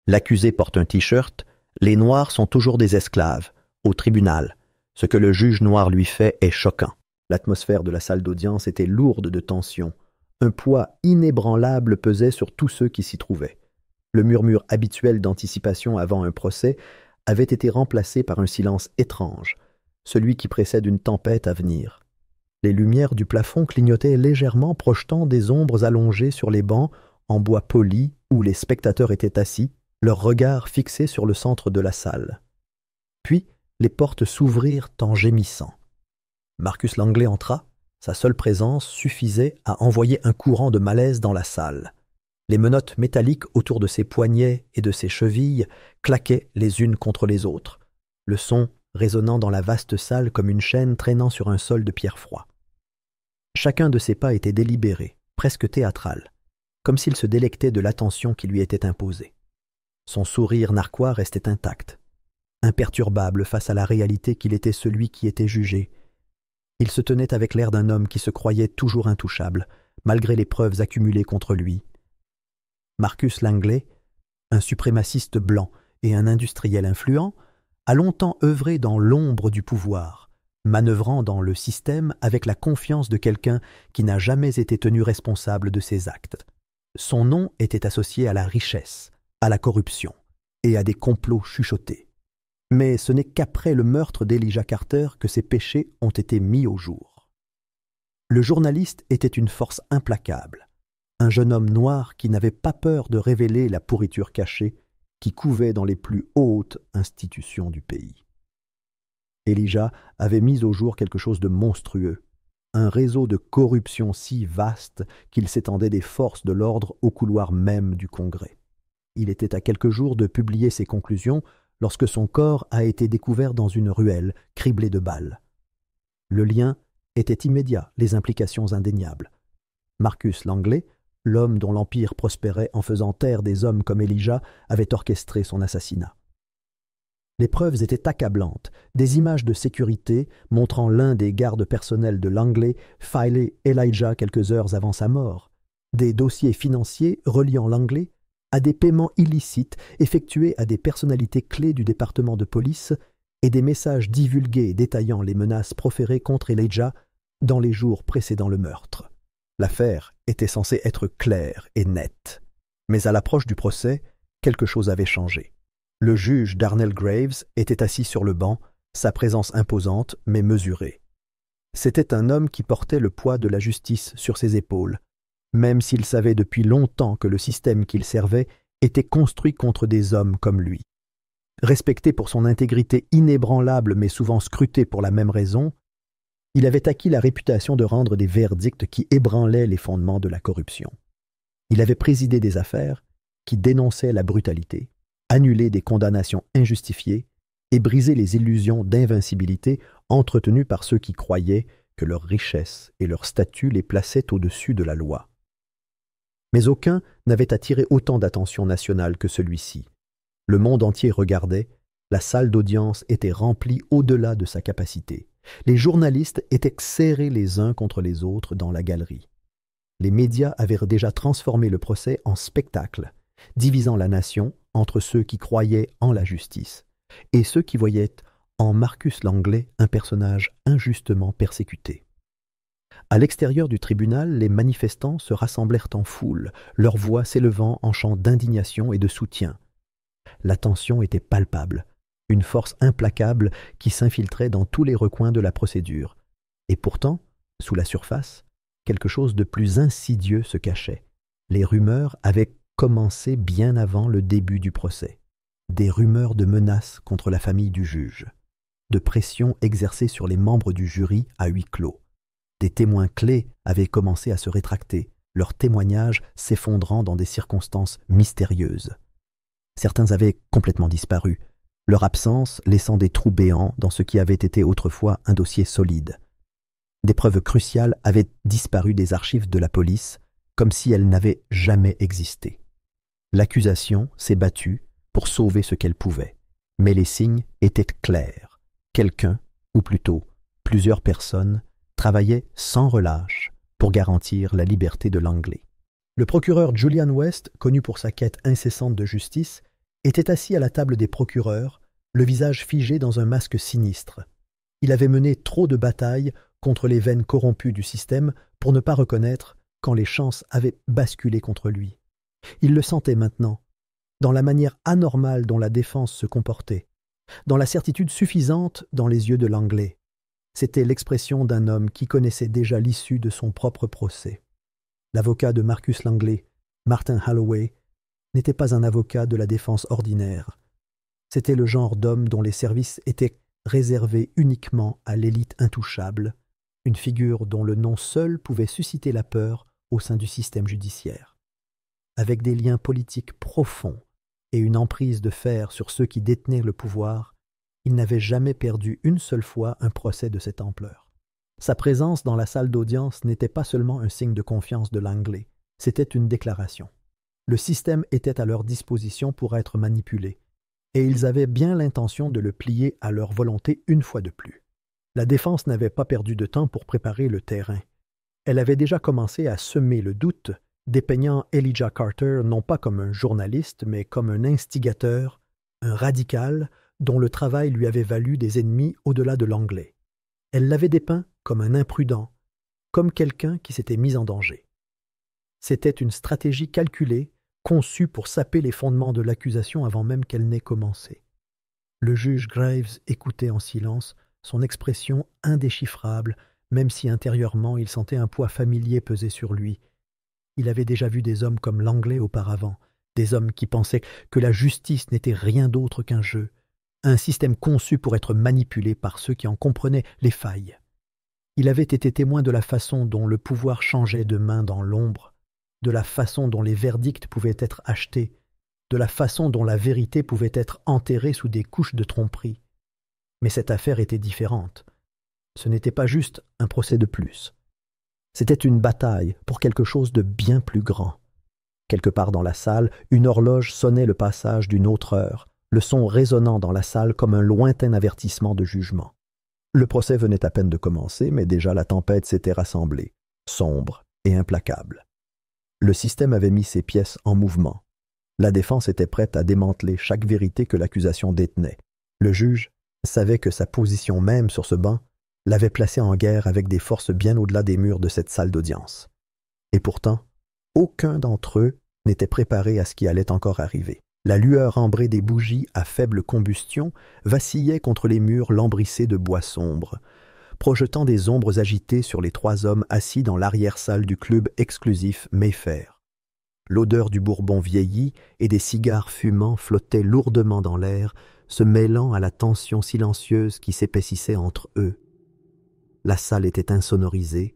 L'accusé porte un t-shirt, les Noirs sont toujours des esclaves, au tribunal. Ce que le juge noir lui fait est choquant. L'atmosphère de la salle d'audience était lourde de tension. Un poids inébranlable pesait sur tous ceux qui s'y trouvaient. Le murmure habituel d'anticipation avant un procès avait été remplacé par un silence étrange, celui qui précède une tempête à venir. Les lumières du plafond clignotaient légèrement, projetant des ombres allongées sur les bancs en bois poli où les spectateurs étaient assis, leurs regards fixés sur le centre de la salle. Puis, les portes s'ouvrirent en gémissant. Marcus Langley entra. Sa seule présence suffisait à envoyer un courant de malaise dans la salle. Les menottes métalliques autour de ses poignets et de ses chevilles claquaient les unes contre les autres, le son résonnant dans la vaste salle comme une chaîne traînant sur un sol de pierre froid. Chacun de ses pas était délibéré, presque théâtral, comme s'il se délectait de l'attention qui lui était imposée. Son sourire narquois restait intact, imperturbable face à la réalité qu'il était celui qui était jugé. Il se tenait avec l'air d'un homme qui se croyait toujours intouchable, malgré les preuves accumulées contre lui. Marcus Langley, un suprémaciste blanc et un industriel influent, a longtemps œuvré dans l'ombre du pouvoir, manœuvrant dans le système avec la confiance de quelqu'un qui n'a jamais été tenu responsable de ses actes. Son nom était associé à la richesse, à la corruption et à des complots chuchotés. Mais ce n'est qu'après le meurtre d'Elijah Carter que ses péchés ont été mis au jour. Le journaliste était une force implacable, un jeune homme noir qui n'avait pas peur de révéler la pourriture cachée qui couvait dans les plus hautes institutions du pays. Elijah avait mis au jour quelque chose de monstrueux, un réseau de corruption si vaste qu'il s'étendait des forces de l'ordre au couloir même du Congrès. Il était à quelques jours de publier ses conclusions lorsque son corps a été découvert dans une ruelle criblée de balles. Le lien était immédiat, les implications indéniables. Marcus Langley, l'homme dont l'empire prospérait en faisant taire des hommes comme Elijah, avait orchestré son assassinat. Les preuves étaient accablantes, des images de sécurité montrant l'un des gardes personnels de Langley filer Elijah quelques heures avant sa mort, des dossiers financiers reliant Langley à des paiements illicites effectués à des personnalités clés du département de police et des messages divulgués détaillant les menaces proférées contre Elijah dans les jours précédant le meurtre. L'affaire était censée être claire et nette, mais à l'approche du procès, quelque chose avait changé. Le juge Darnell Graves était assis sur le banc, sa présence imposante mais mesurée. C'était un homme qui portait le poids de la justice sur ses épaules, même s'il savait depuis longtemps que le système qu'il servait était construit contre des hommes comme lui. Respecté pour son intégrité inébranlable mais souvent scruté pour la même raison, il avait acquis la réputation de rendre des verdicts qui ébranlaient les fondements de la corruption. Il avait présidé des affaires qui dénonçaient la brutalité, annulé des condamnations injustifiées et brisé les illusions d'invincibilité entretenues par ceux qui croyaient que leur richesse et leur statut les plaçaient au-dessus de la loi. Mais aucun n'avait attiré autant d'attention nationale que celui-ci. Le monde entier regardait, la salle d'audience était remplie au-delà de sa capacité. Les journalistes étaient serrés les uns contre les autres dans la galerie. Les médias avaient déjà transformé le procès en spectacle, divisant la nation entre ceux qui croyaient en la justice et ceux qui voyaient en Marcus Langley un personnage injustement persécuté. À l'extérieur du tribunal, les manifestants se rassemblèrent en foule, leurs voix s'élevant en chants d'indignation et de soutien. La tension était palpable, une force implacable qui s'infiltrait dans tous les recoins de la procédure. Et pourtant, sous la surface, quelque chose de plus insidieux se cachait. Les rumeurs avaient commencé bien avant le début du procès. Des rumeurs de menaces contre la famille du juge, de pression exercée sur les membres du jury à huis clos. Des témoins clés avaient commencé à se rétracter, leurs témoignages s'effondrant dans des circonstances mystérieuses. Certains avaient complètement disparu, leur absence laissant des trous béants dans ce qui avait été autrefois un dossier solide. Des preuves cruciales avaient disparu des archives de la police, comme si elles n'avaient jamais existé. L'accusation s'est battue pour sauver ce qu'elle pouvait, mais les signes étaient clairs. Quelqu'un, ou plutôt plusieurs personnes, travaillaient sans relâche pour garantir la liberté de Langley. Le procureur Julian West, connu pour sa quête incessante de justice, était assis à la table des procureurs, le visage figé dans un masque sinistre. Il avait mené trop de batailles contre les veines corrompues du système pour ne pas reconnaître quand les chances avaient basculé contre lui. Il le sentait maintenant, dans la manière anormale dont la défense se comportait, dans la certitude suffisante dans les yeux de Langley. C'était l'expression d'un homme qui connaissait déjà l'issue de son propre procès. L'avocat de Marcus Langley, Martin Holloway, n'était pas un avocat de la défense ordinaire. C'était le genre d'homme dont les services étaient réservés uniquement à l'élite intouchable, une figure dont le nom seul pouvait susciter la peur au sein du système judiciaire. Avec des liens politiques profonds et une emprise de fer sur ceux qui détenaient le pouvoir, il n'avait jamais perdu une seule fois un procès de cette ampleur. Sa présence dans la salle d'audience n'était pas seulement un signe de confiance de Langley, c'était une déclaration. Le système était à leur disposition pour être manipulé, et ils avaient bien l'intention de le plier à leur volonté une fois de plus. La défense n'avait pas perdu de temps pour préparer le terrain. Elle avait déjà commencé à semer le doute, dépeignant Elijah Carter non pas comme un journaliste, mais comme un instigateur, un radical, dont le travail lui avait valu des ennemis au-delà de Langley. Elle l'avait dépeint comme un imprudent, comme quelqu'un qui s'était mis en danger. C'était une stratégie calculée, conçue pour saper les fondements de l'accusation avant même qu'elle n'ait commencé. Le juge Graves écoutait en silence, son expression indéchiffrable, même si intérieurement il sentait un poids familier peser sur lui. Il avait déjà vu des hommes comme Langley auparavant, des hommes qui pensaient que la justice n'était rien d'autre qu'un jeu, un système conçu pour être manipulé par ceux qui en comprenaient les failles. Il avait été témoin de la façon dont le pouvoir changeait de main dans l'ombre, de la façon dont les verdicts pouvaient être achetés, de la façon dont la vérité pouvait être enterrée sous des couches de tromperie. Mais cette affaire était différente. Ce n'était pas juste un procès de plus. C'était une bataille pour quelque chose de bien plus grand. Quelque part dans la salle, une horloge sonnait le passage d'une autre heure, le son résonnant dans la salle comme un lointain avertissement de jugement. Le procès venait à peine de commencer, mais déjà la tempête s'était rassemblée, sombre et implacable. Le système avait mis ses pièces en mouvement. La défense était prête à démanteler chaque vérité que l'accusation détenait. Le juge savait que sa position même sur ce banc l'avait placé en guerre avec des forces bien au-delà des murs de cette salle d'audience. Et pourtant, aucun d'entre eux n'était préparé à ce qui allait encore arriver. La lueur ambrée des bougies à faible combustion vacillait contre les murs lambrissés de bois sombre, projetant des ombres agitées sur les trois hommes assis dans l'arrière-salle du club exclusif Mayfair. L'odeur du bourbon vieilli et des cigares fumants flottait lourdement dans l'air, se mêlant à la tension silencieuse qui s'épaississait entre eux. La salle était insonorisée,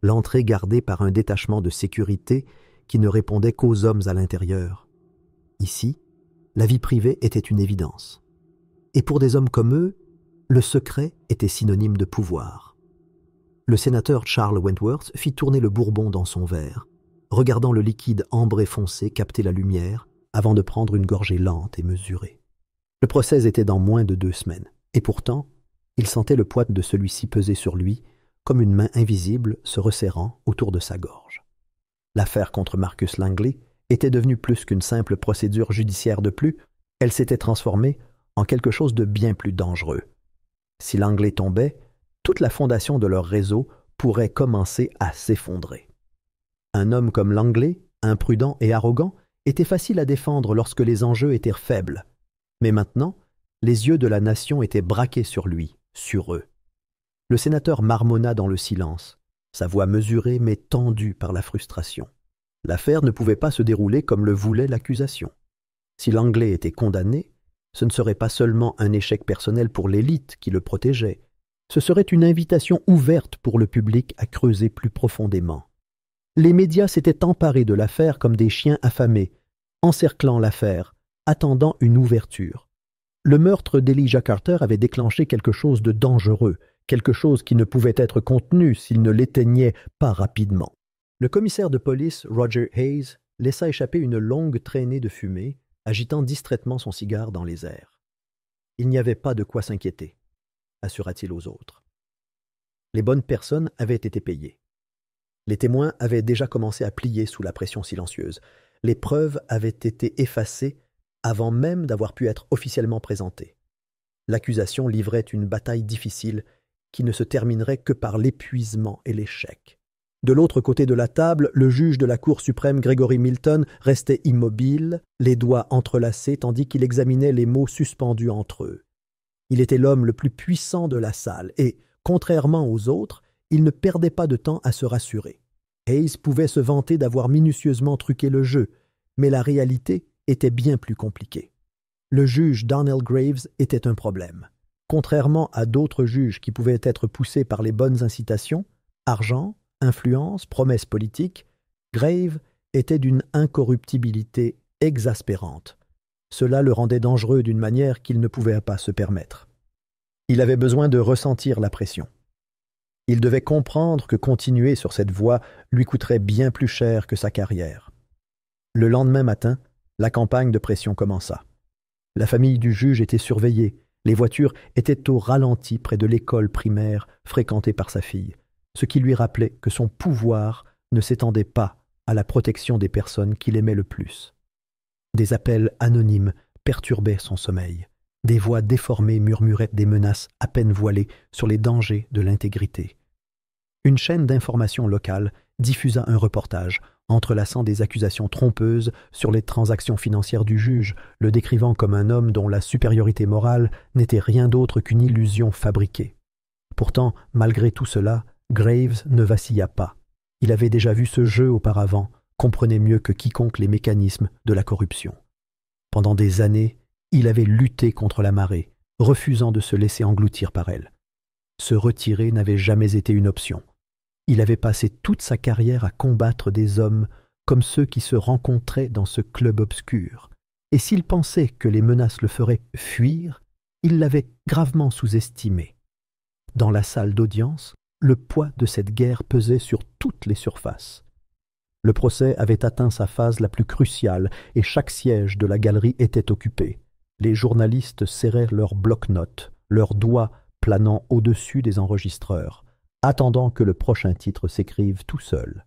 l'entrée gardée par un détachement de sécurité qui ne répondait qu'aux hommes à l'intérieur. Ici, la vie privée était une évidence. Et pour des hommes comme eux, le secret était synonyme de pouvoir. Le sénateur Charles Wentworth fit tourner le bourbon dans son verre, regardant le liquide ambré foncé capter la lumière avant de prendre une gorgée lente et mesurée. Le procès était dans moins de 2 semaines, et pourtant, il sentait le poids de celui-ci peser sur lui, comme une main invisible se resserrant autour de sa gorge. L'affaire contre Marcus Langley était devenue plus qu'une simple procédure judiciaire de plus, elle s'était transformée en quelque chose de bien plus dangereux. Si Langley tombait, toute la fondation de leur réseau pourrait commencer à s'effondrer. Un homme comme Langley, imprudent et arrogant, était facile à défendre lorsque les enjeux étaient faibles. Mais maintenant, les yeux de la nation étaient braqués sur lui, sur eux. Le sénateur marmonna dans le silence, sa voix mesurée mais tendue par la frustration. L'affaire ne pouvait pas se dérouler comme le voulait l'accusation. Si Langley était condamné, ce ne serait pas seulement un échec personnel pour l'élite qui le protégeait, ce serait une invitation ouverte pour le public à creuser plus profondément. Les médias s'étaient emparés de l'affaire comme des chiens affamés, encerclant l'affaire, attendant une ouverture. Le meurtre d'Elijah Carter avait déclenché quelque chose de dangereux, quelque chose qui ne pouvait être contenu s'il ne l'éteignait pas rapidement. Le commissaire de police, Roger Hayes, laissa échapper une longue traînée de fumée, agitant distraitement son cigare dans les airs. Il n'y avait pas de quoi s'inquiéter, assura-t-il aux autres. Les bonnes personnes avaient été payées. Les témoins avaient déjà commencé à plier sous la pression silencieuse. Les preuves avaient été effacées avant même d'avoir pu être officiellement présentée. L'accusation livrait une bataille difficile qui ne se terminerait que par l'épuisement et l'échec. De l'autre côté de la table, le juge de la Cour suprême Gregory Milton restait immobile, les doigts entrelacés tandis qu'il examinait les mots suspendus entre eux. Il était l'homme le plus puissant de la salle et, contrairement aux autres, il ne perdait pas de temps à se rassurer. Hayes pouvait se vanter d'avoir minutieusement truqué le jeu, mais la réalité était bien plus compliquée. Le juge Darnell Graves était un problème. Contrairement à d'autres juges qui pouvaient être poussés par les bonnes incitations, argent, influence, promesses politiques, Graves était d'une incorruptibilité exaspérante. Cela le rendait dangereux d'une manière qu'il ne pouvait pas se permettre. Il avait besoin de ressentir la pression. Il devait comprendre que continuer sur cette voie lui coûterait bien plus cher que sa carrière. Le lendemain matin, la campagne de pression commença. La famille du juge était surveillée. Les voitures étaient au ralenti près de l'école primaire fréquentée par sa fille, ce qui lui rappelait que son pouvoir ne s'étendait pas à la protection des personnes qu'il aimait le plus. Des appels anonymes perturbaient son sommeil. Des voix déformées murmuraient des menaces à peine voilées sur les dangers de l'intégrité. Une chaîne d'information locale diffusa un reportage entrelaçant des accusations trompeuses sur les transactions financières du juge, le décrivant comme un homme dont la supériorité morale n'était rien d'autre qu'une illusion fabriquée. Pourtant, malgré tout cela, Graves ne vacilla pas. Il avait déjà vu ce jeu auparavant, comprenait mieux que quiconque les mécanismes de la corruption. Pendant des années, il avait lutté contre la marée, refusant de se laisser engloutir par elle. Se retirer n'avait jamais été une option. Il avait passé toute sa carrière à combattre des hommes comme ceux qui se rencontraient dans ce club obscur. Et s'il pensait que les menaces le feraient fuir, il l'avait gravement sous-estimé. Dans la salle d'audience, le poids de cette guerre pesait sur toutes les surfaces. Le procès avait atteint sa phase la plus cruciale et chaque siège de la galerie était occupé. Les journalistes serrèrent leurs bloc-notes, leurs doigts planant au-dessus des enregistreurs, attendant que le prochain titre s'écrive tout seul.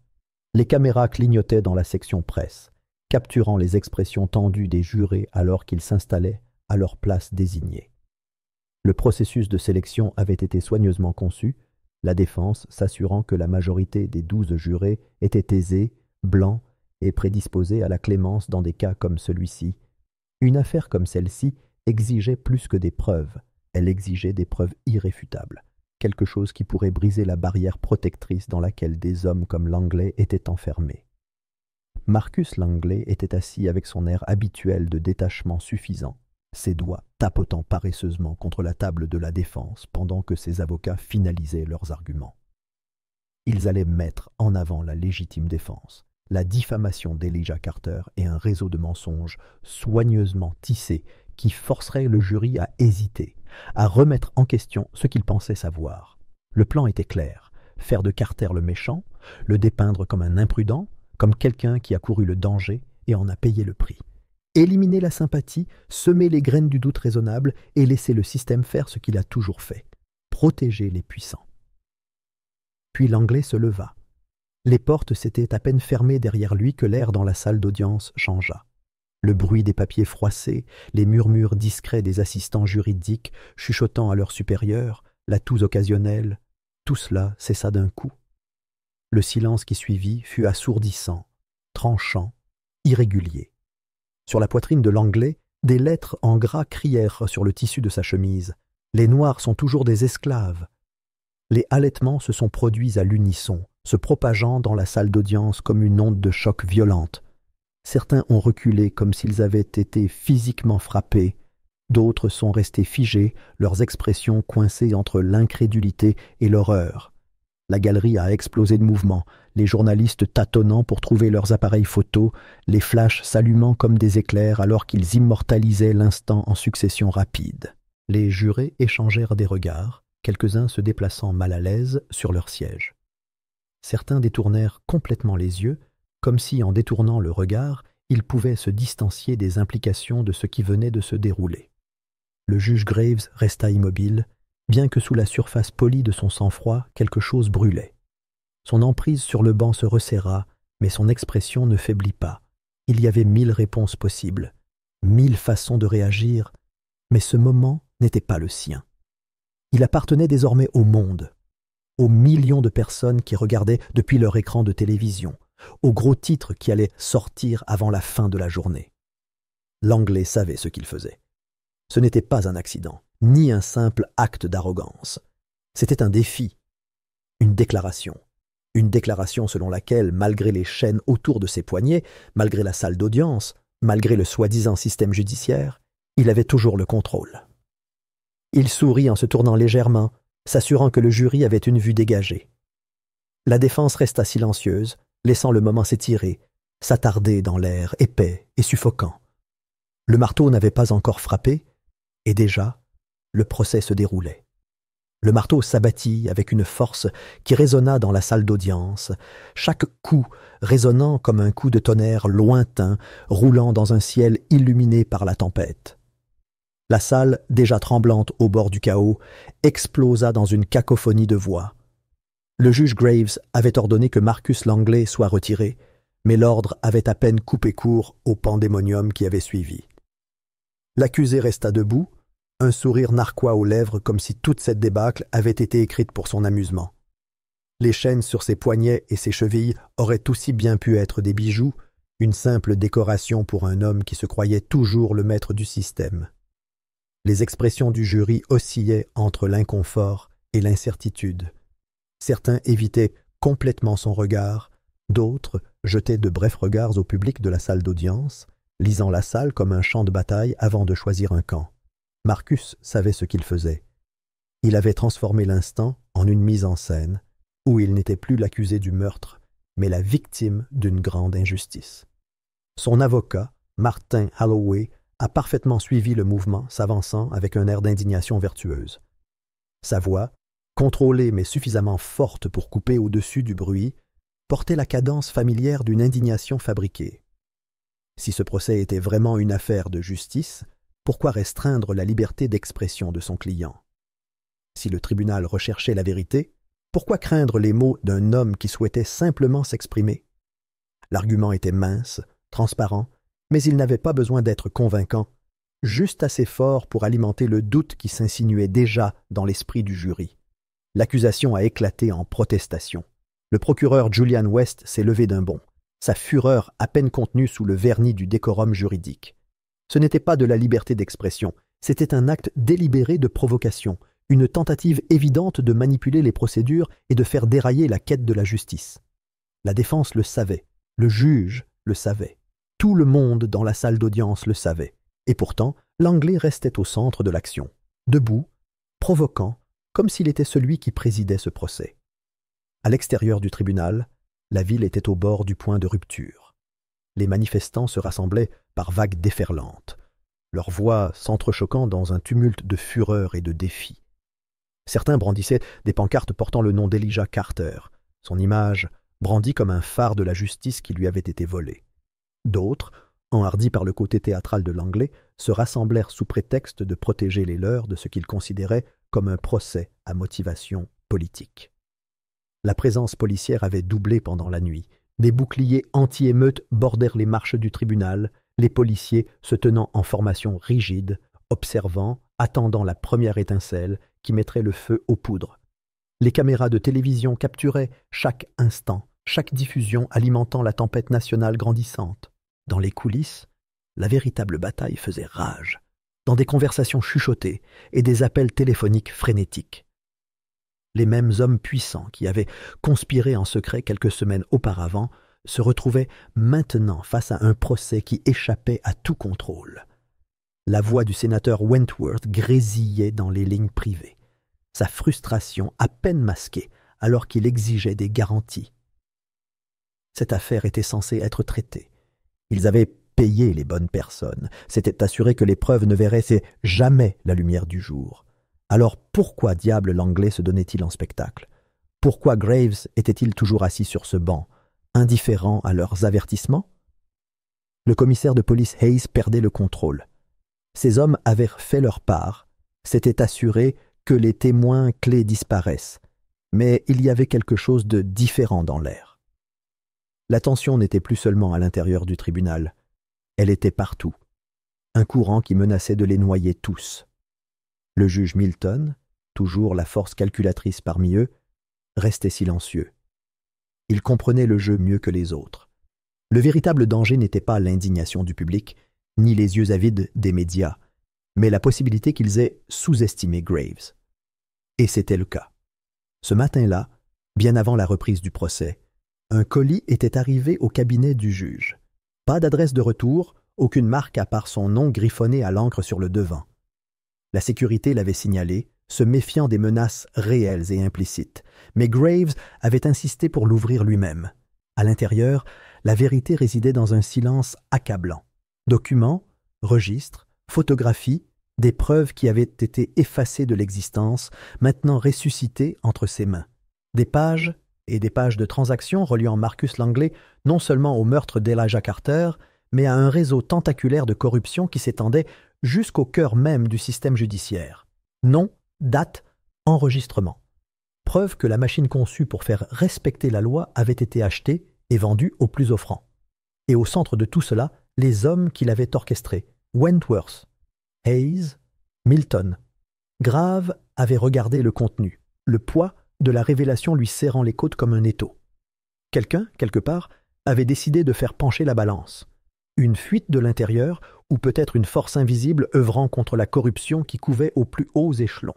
Les caméras clignotaient dans la section presse, capturant les expressions tendues des jurés alors qu'ils s'installaient à leur place désignée. Le processus de sélection avait été soigneusement conçu, la défense s'assurant que la majorité des 12 jurés étaient aisés, blancs et prédisposés à la clémence dans des cas comme celui-ci. Une affaire comme celle-ci exigeait plus que des preuves, elle exigeait des preuves irréfutables, quelque chose qui pourrait briser la barrière protectrice dans laquelle des hommes comme Langley étaient enfermés. Marcus Langley était assis avec son air habituel de détachement suffisant, ses doigts tapotant paresseusement contre la table de la défense pendant que ses avocats finalisaient leurs arguments. Ils allaient mettre en avant la légitime défense, la diffamation d'Elijah Carter et un réseau de mensonges soigneusement tissés qui forcerait le jury à hésiter, à remettre en question ce qu'il pensait savoir. Le plan était clair, faire de Carter le méchant, le dépeindre comme un imprudent, comme quelqu'un qui a couru le danger et en a payé le prix. Éliminer la sympathie, semer les graines du doute raisonnable et laisser le système faire ce qu'il a toujours fait, protéger les puissants. Puis Langley se leva. Les portes s'étaient à peine fermées derrière lui que l'air dans la salle d'audience changea. Le bruit des papiers froissés, les murmures discrets des assistants juridiques chuchotant à leurs supérieurs, la toux occasionnelle, tout cela cessa d'un coup. Le silence qui suivit fut assourdissant, tranchant, irrégulier. Sur la poitrine de Langley, des lettres en gras crièrent sur le tissu de sa chemise. « Les Noirs sont toujours des esclaves ». Les halètements se sont produits à l'unisson, se propageant dans la salle d'audience comme une onde de choc violente. Certains ont reculé comme s'ils avaient été physiquement frappés, d'autres sont restés figés, leurs expressions coincées entre l'incrédulité et l'horreur. La galerie a explosé de mouvement, les journalistes tâtonnant pour trouver leurs appareils photos, les flashs s'allumant comme des éclairs alors qu'ils immortalisaient l'instant en succession rapide. Les jurés échangèrent des regards, quelques-uns se déplaçant mal à l'aise sur leur siège. Certains détournèrent complètement les yeux, comme si, en détournant le regard, ils pouvaient se distancier des implications de ce qui venait de se dérouler. Le juge Graves resta immobile, bien que sous la surface polie de son sang-froid, quelque chose brûlait. Son emprise sur le banc se resserra, mais son expression ne faiblit pas. Il y avait 1000 réponses possibles. 1000 façons de réagir, mais ce moment n'était pas le sien. Il appartenait désormais au monde, aux millions de personnes qui regardaient depuis leur écran de télévision, aux gros titres qui allaient sortir avant la fin de la journée. Langley savait ce qu'il faisait. Ce n'était pas un accident, ni un simple acte d'arrogance. C'était un défi, une déclaration. Une déclaration selon laquelle, malgré les chaînes autour de ses poignets, malgré la salle d'audience, malgré le soi-disant système judiciaire, il avait toujours le contrôle. Il sourit en se tournant légèrement, s'assurant que le jury avait une vue dégagée. La défense resta silencieuse, laissant le moment s'étirer, s'attarder dans l'air épais et suffocant. Le marteau n'avait pas encore frappé, et déjà, le procès se déroulait. Le marteau s'abattit avec une force qui résonna dans la salle d'audience, chaque coup résonnant comme un coup de tonnerre lointain, roulant dans un ciel illuminé par la tempête. La salle, déjà tremblante au bord du chaos, explosa dans une cacophonie de voix. Le juge Graves avait ordonné que Marcus Langley soit retiré, mais l'ordre avait à peine coupé court au pandémonium qui avait suivi. L'accusé resta debout, un sourire narquois aux lèvres comme si toute cette débâcle avait été écrite pour son amusement. Les chaînes sur ses poignets et ses chevilles auraient aussi bien pu être des bijoux, une simple décoration pour un homme qui se croyait toujours le maître du système. Les expressions du jury oscillaient entre l'inconfort et l'incertitude. Certains évitaient complètement son regard, d'autres jetaient de brefs regards au public de la salle d'audience, lisant la salle comme un champ de bataille avant de choisir un camp. Marcus savait ce qu'il faisait. Il avait transformé l'instant en une mise en scène, où il n'était plus l'accusé du meurtre, mais la victime d'une grande injustice. Son avocat, Martin Holloway, a parfaitement suivi le mouvement, s'avançant avec un air d'indignation vertueuse. Sa voix, contrôlée mais suffisamment forte pour couper au-dessus du bruit, portait la cadence familière d'une indignation fabriquée. Si ce procès était vraiment une affaire de justice, pourquoi restreindre la liberté d'expression de son client? Si le tribunal recherchait la vérité, pourquoi craindre les mots d'un homme qui souhaitait simplement s'exprimer? L'argument était mince, transparent, mais il n'avait pas besoin d'être convaincant, juste assez fort pour alimenter le doute qui s'insinuait déjà dans l'esprit du jury. L'accusation a éclaté en protestation. Le procureur Julian West s'est levé d'un bond, sa fureur à peine contenue sous le vernis du décorum juridique. Ce n'était pas de la liberté d'expression, c'était un acte délibéré de provocation, une tentative évidente de manipuler les procédures et de faire dérailler la quête de la justice. La défense le savait, le juge le savait, tout le monde dans la salle d'audience le savait, et pourtant Langley restait au centre de l'action, debout, provoquant, comme s'il était celui qui présidait ce procès. À l'extérieur du tribunal, la ville était au bord du point de rupture. Les manifestants se rassemblaient par vagues déferlantes, leurs voix s'entrechoquant dans un tumulte de fureur et de défi. Certains brandissaient des pancartes portant le nom d'Elijah Carter, son image brandie comme un phare de la justice qui lui avait été volée. D'autres, enhardis par le côté théâtral de Langley, se rassemblèrent sous prétexte de protéger les leurs de ce qu'ils considéraient comme un procès à motivation politique. La présence policière avait doublé pendant la nuit. Des boucliers anti-émeutes bordèrent les marches du tribunal, les policiers se tenant en formation rigide, observant, attendant la première étincelle qui mettrait le feu aux poudres. Les caméras de télévision capturaient chaque instant, chaque diffusion alimentant la tempête nationale grandissante. Dans les coulisses, la véritable bataille faisait rage, dans des conversations chuchotées et des appels téléphoniques frénétiques. Les mêmes hommes puissants qui avaient conspiré en secret quelques semaines auparavant se retrouvaient maintenant face à un procès qui échappait à tout contrôle. La voix du sénateur Wentworth grésillait dans les lignes privées, sa frustration à peine masquée alors qu'il exigeait des garanties. Cette affaire était censée être traitée. Ils avaient payé les bonnes personnes, s'étaient assurés que les preuves ne verraient jamais la lumière du jour. Alors pourquoi diable Langley se donnait-il en spectacle? Pourquoi Graves était-il toujours assis sur ce banc, indifférent à leurs avertissements? Le commissaire de police Hayes perdait le contrôle. Ces hommes avaient fait leur part, s'étaient assurés que les témoins clés disparaissent, mais il y avait quelque chose de différent dans l'air. La tension n'était plus seulement à l'intérieur du tribunal, elle était partout. un courant qui menaçait de les noyer tous. Le juge Milton, toujours la force calculatrice parmi eux, restait silencieux. Il comprenait le jeu mieux que les autres. Le véritable danger n'était pas l'indignation du public, ni les yeux avides des médias, mais la possibilité qu'ils aient sous-estimé Graves. Et c'était le cas. Ce matin-là, bien avant la reprise du procès, un colis était arrivé au cabinet du juge. Pas d'adresse de retour, aucune marque à part son nom griffonné à l'encre sur le devant. La sécurité l'avait signalé, se méfiant des menaces réelles et implicites. Mais Graves avait insisté pour l'ouvrir lui-même. À l'intérieur, la vérité résidait dans un silence accablant. Documents, registres, photographies, des preuves qui avaient été effacées de l'existence, maintenant ressuscitées entre ses mains. Des pages et des pages de transactions reliant Marcus Langley non seulement au meurtre d'Elijah Carter, mais à un réseau tentaculaire de corruption qui s'étendait jusqu'au cœur même du système judiciaire. Nom, date, enregistrement. Preuve que la machine conçue pour faire respecter la loi avait été achetée et vendue au plus offrant. Et au centre de tout cela, les hommes qui l'avaient orchestré, Wentworth, Hayes, Milton. Grave avait regardé le contenu, le poids de la révélation lui serrant les côtes comme un étau. Quelqu'un, quelque part, avait décidé de faire pencher la balance. Une fuite de l'intérieur ou peut-être une force invisible œuvrant contre la corruption qui couvait aux plus hauts échelons.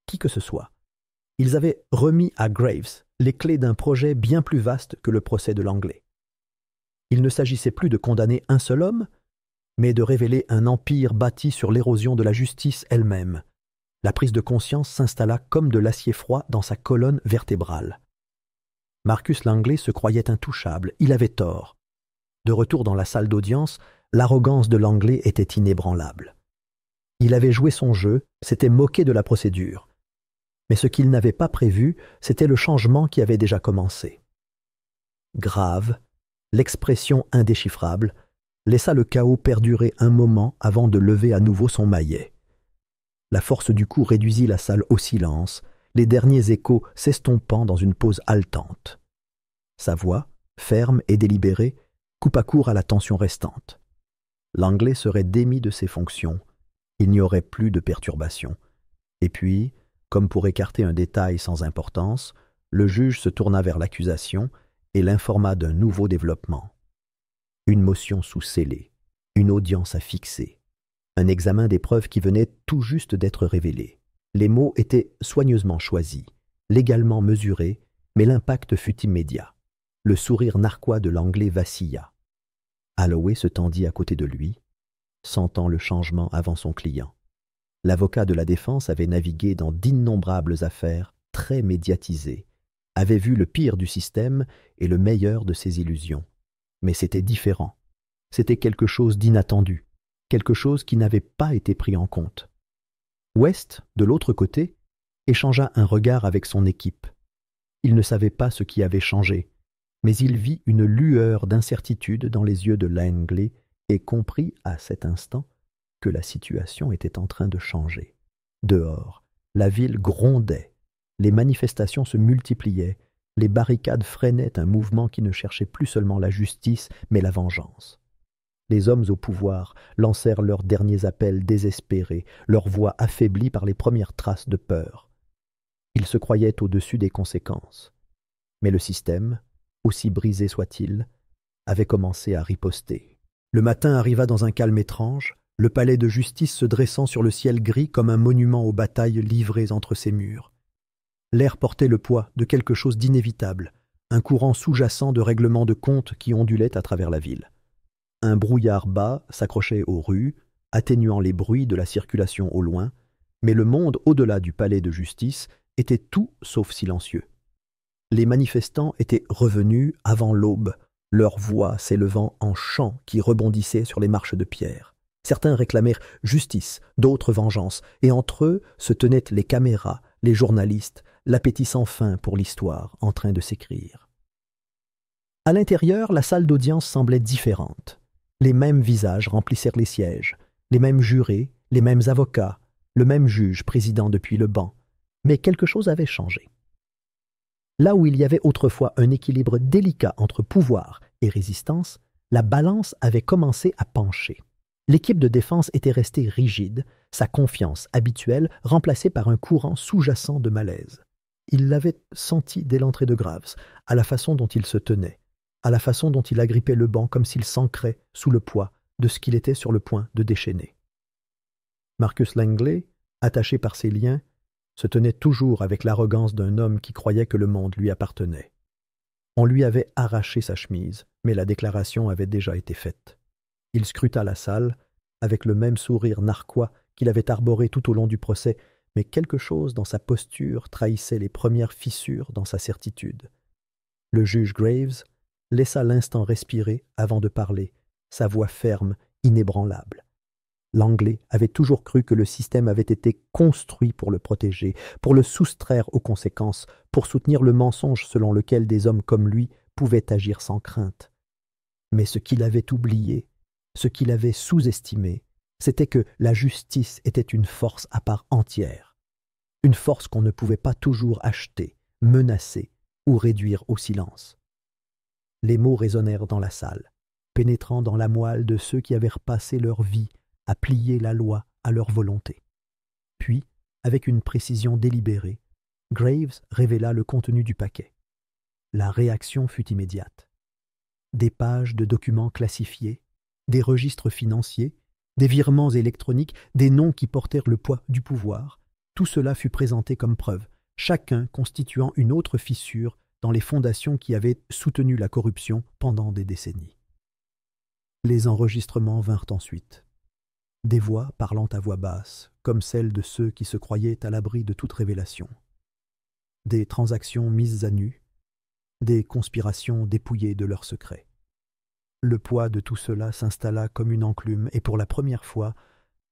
Qui que ce soit. Ils avaient remis à Graves les clés d'un projet bien plus vaste que le procès de Langley. Il ne s'agissait plus de condamner un seul homme, mais de révéler un empire bâti sur l'érosion de la justice elle-même. La prise de conscience s'installa comme de l'acier froid dans sa colonne vertébrale. Marcus Langley se croyait intouchable, il avait tort. De retour dans la salle d'audience, l'arrogance de Langley était inébranlable. Il avait joué son jeu, s'était moqué de la procédure. Mais ce qu'il n'avait pas prévu, c'était le changement qui avait déjà commencé. Grave, l'expression indéchiffrable, laissa le chaos perdurer un moment avant de lever à nouveau son maillet. La force du coup réduisit la salle au silence, les derniers échos s'estompant dans une pause haletante. Sa voix, ferme et délibérée, coupa court à la tension restante. Langley serait démis de ses fonctions, il n'y aurait plus de perturbation. Et puis, comme pour écarter un détail sans importance, le juge se tourna vers l'accusation et l'informa d'un nouveau développement. Une motion sous scellé, une audience à fixer, un examen des preuves qui venaient tout juste d'être révélées. Les mots étaient soigneusement choisis, légalement mesurés, mais l'impact fut immédiat. Le sourire narquois de Langley vacilla. Holloway se tendit à côté de lui, sentant le changement avant son client. L'avocat de la défense avait navigué dans d'innombrables affaires très médiatisées, avait vu le pire du système et le meilleur de ses illusions. Mais c'était différent. C'était quelque chose d'inattendu, quelque chose qui n'avait pas été pris en compte. West, de l'autre côté, échangea un regard avec son équipe. Il ne savait pas ce qui avait changé, mais il vit une lueur d'incertitude dans les yeux de Langley et comprit à cet instant que la situation était en train de changer. Dehors, la ville grondait, les manifestations se multipliaient, les barricades freinaient un mouvement qui ne cherchait plus seulement la justice, mais la vengeance. Les hommes au pouvoir lancèrent leurs derniers appels désespérés, leur voix affaiblie par les premières traces de peur. Ils se croyaient au-dessus des conséquences. Mais le système, aussi brisé soit-il, avait commencé à riposter. Le matin arriva dans un calme étrange, le palais de justice se dressant sur le ciel gris comme un monument aux batailles livrées entre ses murs. L'air portait le poids de quelque chose d'inévitable, un courant sous-jacent de règlements de comptes qui ondulait à travers la ville. Un brouillard bas s'accrochait aux rues, atténuant les bruits de la circulation au loin, mais le monde au-delà du palais de justice était tout sauf silencieux. Les manifestants étaient revenus avant l'aube, leurs voix s'élevant en chants qui rebondissaient sur les marches de pierre. Certains réclamèrent justice, d'autres vengeance, et entre eux se tenaient les caméras, les journalistes, l'appétit sans fin pour l'histoire en train de s'écrire. À l'intérieur, la salle d'audience semblait différente. Les mêmes visages remplissèrent les sièges, les mêmes jurés, les mêmes avocats, le même juge présidant depuis le banc. Mais quelque chose avait changé. Là où il y avait autrefois un équilibre délicat entre pouvoir et résistance, la balance avait commencé à pencher. L'équipe de défense était restée rigide, sa confiance habituelle remplacée par un courant sous-jacent de malaise. Il l'avait senti dès l'entrée de Graves, à la façon dont il se tenait, à la façon dont il agrippait le banc comme s'il s'ancrait sous le poids de ce qu'il était sur le point de déchaîner. Marcus Langley, attaché par ses liens, se tenait toujours avec l'arrogance d'un homme qui croyait que le monde lui appartenait. On lui avait arraché sa chemise, mais la déclaration avait déjà été faite. Il scruta la salle, avec le même sourire narquois qu'il avait arboré tout au long du procès, mais quelque chose dans sa posture trahissait les premières fissures dans sa certitude. Le juge Graves laissa l'instant respirer avant de parler, sa voix ferme, inébranlable. Langley avait toujours cru que le système avait été construit pour le protéger, pour le soustraire aux conséquences, pour soutenir le mensonge selon lequel des hommes comme lui pouvaient agir sans crainte. Mais ce qu'il avait oublié, ce qu'il avait sous-estimé, c'était que la justice était une force à part entière, une force qu'on ne pouvait pas toujours acheter, menacer ou réduire au silence. Les mots résonnèrent dans la salle, pénétrant dans la moelle de ceux qui avaient repassé leur vie à plier la loi à leur volonté. Puis, avec une précision délibérée, Graves révéla le contenu du paquet. La réaction fut immédiate. Des pages de documents classifiés, des registres financiers, des virements électroniques, des noms qui portèrent le poids du pouvoir, tout cela fut présenté comme preuve, chacun constituant une autre fissure dans les fondations qui avaient soutenu la corruption pendant des décennies. Les enregistrements vinrent ensuite. Des voix parlant à voix basse, comme celles de ceux qui se croyaient à l'abri de toute révélation. Des transactions mises à nu, des conspirations dépouillées de leurs secrets. Le poids de tout cela s'installa comme une enclume et pour la première fois,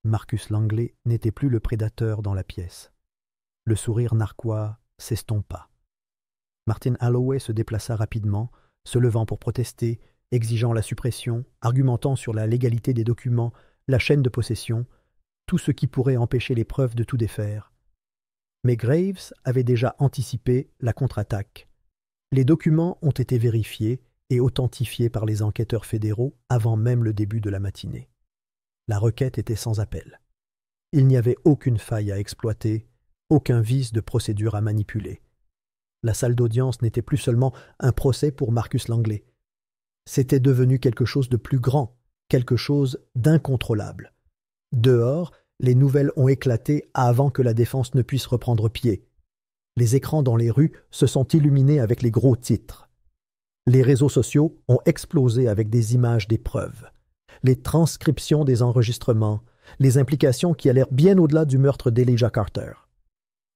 Marcus Langley n'était plus le prédateur dans la pièce. Le sourire narquois s'estompa. Martin Holloway se déplaça rapidement, se levant pour protester, exigeant la suppression, argumentant sur la légalité des documents, la chaîne de possession, tout ce qui pourrait empêcher les preuves de tout défaire. Mais Graves avait déjà anticipé la contre-attaque. Les documents ont été vérifiés et authentifiés par les enquêteurs fédéraux avant même le début de la matinée. La requête était sans appel. Il n'y avait aucune faille à exploiter, aucun vice de procédure à manipuler. La salle d'audience n'était plus seulement un procès pour Marcus Langley. C'était devenu quelque chose de plus grand, quelque chose d'incontrôlable. Dehors, les nouvelles ont éclaté avant que la défense ne puisse reprendre pied. Les écrans dans les rues se sont illuminés avec les gros titres. Les réseaux sociaux ont explosé avec des images des preuves, les transcriptions des enregistrements, les implications qui allèrent bien au-delà du meurtre d'Elijah Carter.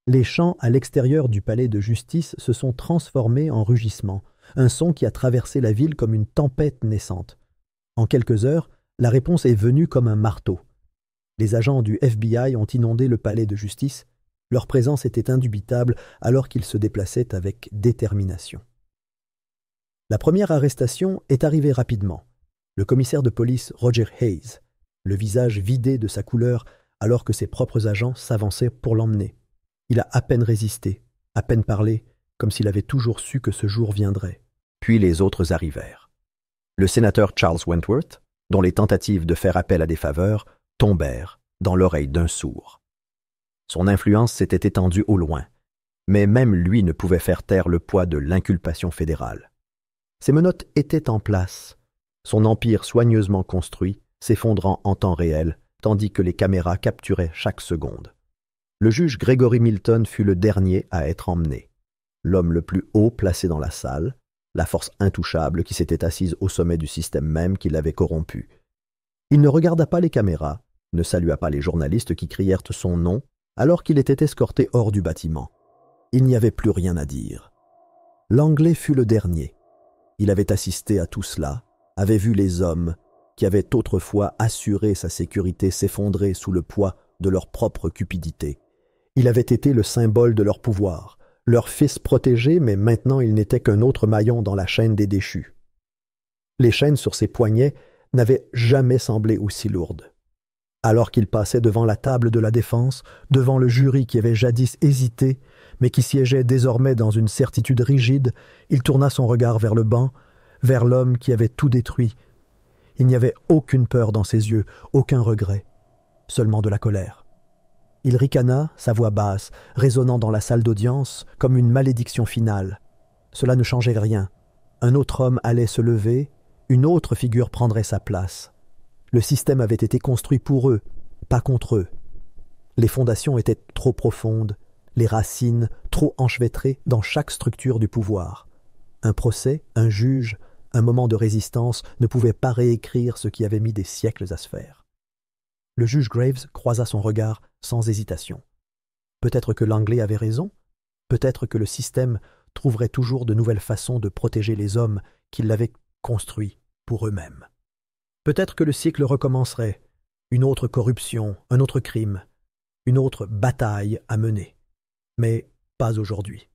Les chants à l'extérieur du palais de justice se sont transformés en rugissements, un son qui a traversé la ville comme une tempête naissante. En quelques heures, la réponse est venue comme un marteau. Les agents du FBI ont inondé le palais de justice. Leur présence était indubitable alors qu'ils se déplaçaient avec détermination. La première arrestation est arrivée rapidement. Le commissaire de police Roger Hayes, le visage vidé de sa couleur alors que ses propres agents s'avançaient pour l'emmener. Il a à peine résisté, à peine parlé, comme s'il avait toujours su que ce jour viendrait. Puis les autres arrivèrent. Le sénateur Charles Wentworth, dont les tentatives de faire appel à des faveurs tombèrent dans l'oreille d'un sourd. Son influence s'était étendue au loin, mais même lui ne pouvait faire taire le poids de l'inculpation fédérale. Ses menottes étaient en place, son empire soigneusement construit, s'effondrant en temps réel, tandis que les caméras capturaient chaque seconde. Le juge Gregory Milton fut le dernier à être emmené, l'homme le plus haut placé dans la salle, la force intouchable qui s'était assise au sommet du système même qui l'avait corrompu. Il ne regarda pas les caméras, ne salua pas les journalistes qui crièrent son nom alors qu'il était escorté hors du bâtiment. Il n'y avait plus rien à dire. Langley fut le dernier. Il avait assisté à tout cela, avait vu les hommes qui avaient autrefois assuré sa sécurité s'effondrer sous le poids de leur propre cupidité. Il avait été le symbole de leur pouvoir, leur fils protégé, mais maintenant il n'était qu'un autre maillon dans la chaîne des déchus. Les chaînes sur ses poignets n'avaient jamais semblé aussi lourdes. Alors qu'il passait devant la table de la défense, devant le jury qui avait jadis hésité, mais qui siégeait désormais dans une certitude rigide, il tourna son regard vers le banc, vers l'homme qui avait tout détruit. Il n'y avait aucune peur dans ses yeux, aucun regret, seulement de la colère. Il ricana, sa voix basse, résonnant dans la salle d'audience comme une malédiction finale. Cela ne changeait rien. Un autre homme allait se lever, une autre figure prendrait sa place. Le système avait été construit pour eux, pas contre eux. Les fondations étaient trop profondes, les racines trop enchevêtrées dans chaque structure du pouvoir. Un procès, un juge, un moment de résistance ne pouvaient pas réécrire ce qui avait mis des siècles à se faire. Le juge Graves croisa son regard sans hésitation. Peut-être que l'Anglais avait raison, peut-être que le système trouverait toujours de nouvelles façons de protéger les hommes qui l'avaient construit pour eux-mêmes. Peut-être que le cycle recommencerait, une autre corruption, un autre crime, une autre bataille à mener. Mais pas aujourd'hui.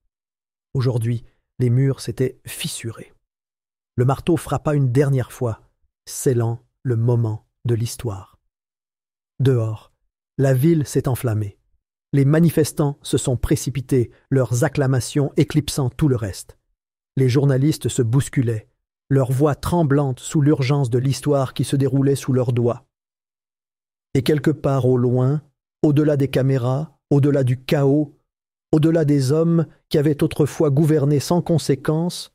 Aujourd'hui, les murs s'étaient fissurés. Le marteau frappa une dernière fois, scellant le moment de l'histoire. Dehors, la ville s'est enflammée. Les manifestants se sont précipités, leurs acclamations éclipsant tout le reste. Les journalistes se bousculaient, leurs voix tremblantes sous l'urgence de l'histoire qui se déroulait sous leurs doigts. Et quelque part au loin, au-delà des caméras, au-delà du chaos, au-delà des hommes qui avaient autrefois gouverné sans conséquence,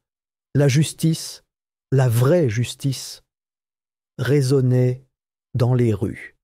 la justice, la vraie justice, résonnait dans les rues.